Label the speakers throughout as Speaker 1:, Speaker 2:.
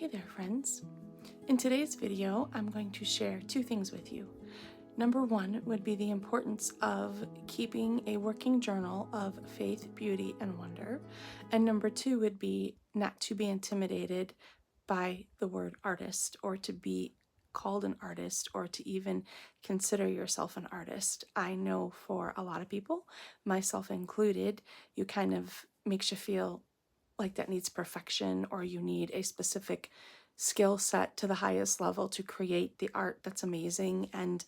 Speaker 1: Hey there, friends. In today's video, I'm going to share two things with you. Number one would be the importance of keeping a working journal of faith, beauty, and wonder. And number two would be not to be intimidated by the word artist or to be called an artist or to even consider yourself an artist. I know for a lot of people, myself included, you kind of makes you feel like that needs perfection or you need a specific skill set to the highest level to create the art that's amazing. And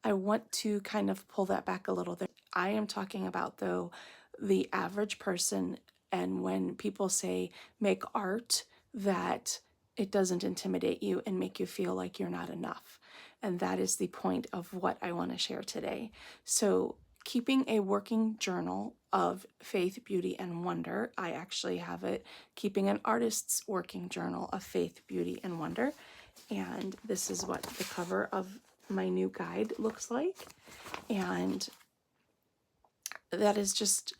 Speaker 1: I want to kind of pull that back a little bit. I am talking about, though, the average person. And when people say make art, that it doesn't intimidate you and make you feel like you're not enough. And that is the point of what I want to share today. So keeping a working journal of faith, beauty, and wonder. I actually have it keeping an artist's working journal of faith, beauty, and wonder. And this is what the cover of my new guide looks like. And that is just,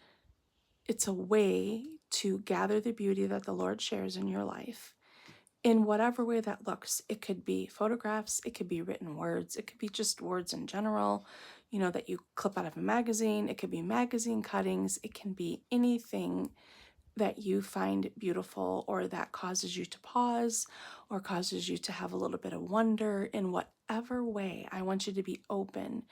Speaker 1: it's a way to gather the beauty that the Lord shares in your life in whatever way that looks. It could be photographs, it could be written words, it could be just words in general, that you clip out of a magazine, it could be magazine cuttings, it can be anything that you find beautiful or that causes you to pause or causes you to have a little bit of wonder. In whatever way, I want you to be open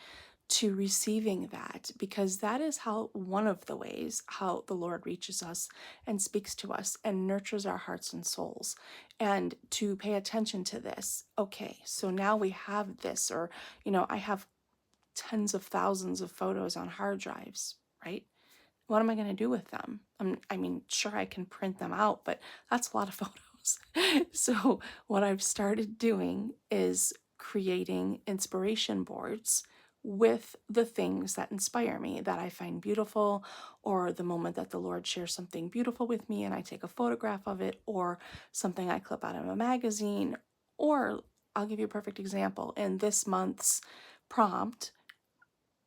Speaker 1: to receiving that, because that is how one of the ways how the Lord reaches us and speaks to us and nurtures our hearts and souls. And to pay attention to this. Okay, so now we have this, or I have tens of thousands of photos on hard drives, right? What am I going to do with them? I mean, sure, I can print them out, but that's a lot of photos. So what I've started doing is creating inspiration boards with the things that inspire me, that I find beautiful, or the moment that the Lord shares something beautiful with me and I take a photograph of it, or something I clip out of a magazine. Or I'll give you a perfect example. In this month's prompt,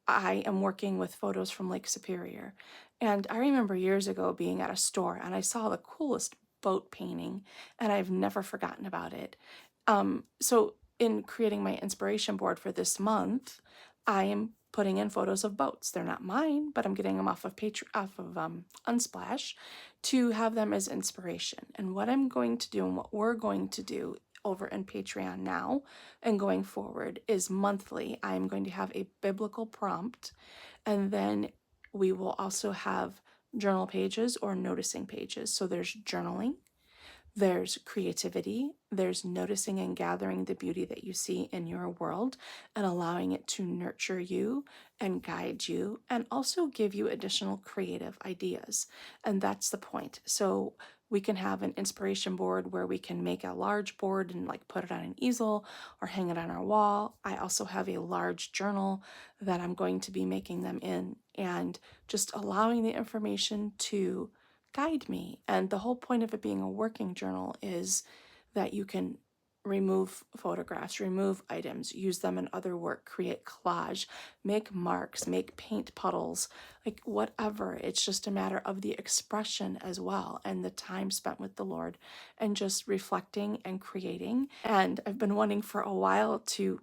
Speaker 1: I am working with photos from Lake Superior. And I remember years ago being at a store and I saw the coolest boat painting and I've never forgotten about it. So in creating my inspiration board for this month, I am putting in photos of boats. They're not mine, but I'm getting them off of Unsplash to have them as inspiration. And what I'm going to do and what we're going to do over in Patreon now and going forward is monthly. I'm going to have a biblical prompt, and then we will also have journal pages or noticing pages. So there's journaling, there's creativity, there's noticing and gathering the beauty that you see in your world and allowing it to nurture you and guide you and also give you additional creative ideas. And that's the point. So we can have an inspiration board where we can make a large board and like put it on an easel or hang it on our wall. I also have a large journal that I'm going to be making them in, and just allowing the information to guide me. And the whole point of it being a working journal is that you can remove photographs, remove items, use them in other work, create collage, make marks, make paint puddles, like whatever. It's just a matter of the expression as well and the time spent with the Lord and just reflecting and creating. And I've been wanting for a while to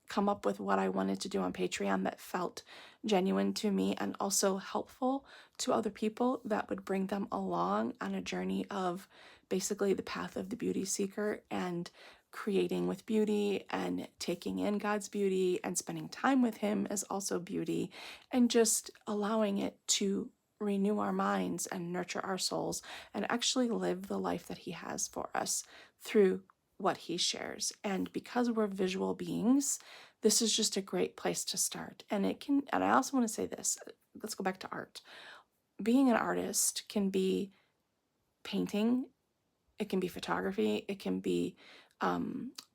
Speaker 1: come up with what I wanted to do on Patreon that felt genuine to me and also helpful to other people, that would bring them along on a journey of basically the path of the beauty seeker and creating with beauty and taking in God's beauty and spending time with Him is also beauty, and just allowing it to renew our minds and nurture our souls and actually live the life that He has for us through what He shares. And because we're visual beings, this is just a great place to start. And I also want to say this, let's go back to art. Being an artist can be painting, it can be photography, it can be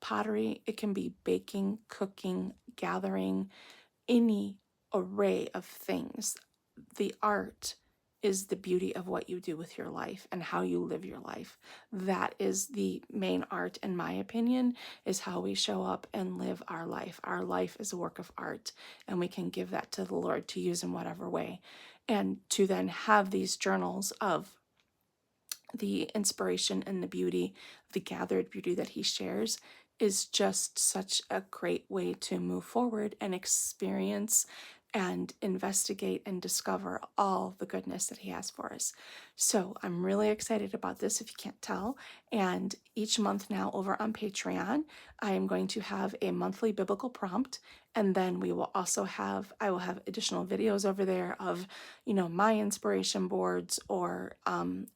Speaker 1: pottery, it can be baking, cooking, gathering, any array of things. The art is the beauty of what you do with your life and how you live your life. That is the main art, in my opinion, is how we show up and live our life. Our life is a work of art, and we can give that to the Lord to use in whatever way. And to then have these journals of the inspiration and the beauty, the gathered beauty that he shares is just such a great way to move forward and experience and investigate and discover all the goodness that he has for us. So I'm really excited about this, if you can't tell. And each month now over on Patreon, I am going to have a monthly biblical prompt. And then I will have additional videos over there of, my inspiration boards or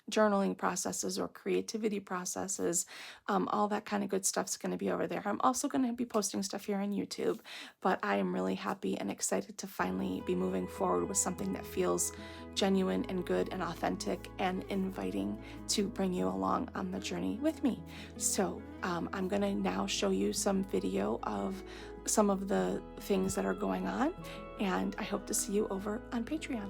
Speaker 1: journaling processes or creativity processes. All that kind of good stuff's going to be over there. I'm also going to be posting stuff here on YouTube, but I am really happy and excited to finally be moving forward with something that feels genuine and good and authentic and inviting to bring you along on the journey with me. So I'm going to now show you some video of some of the things that are going on, and I hope to see you over on Patreon.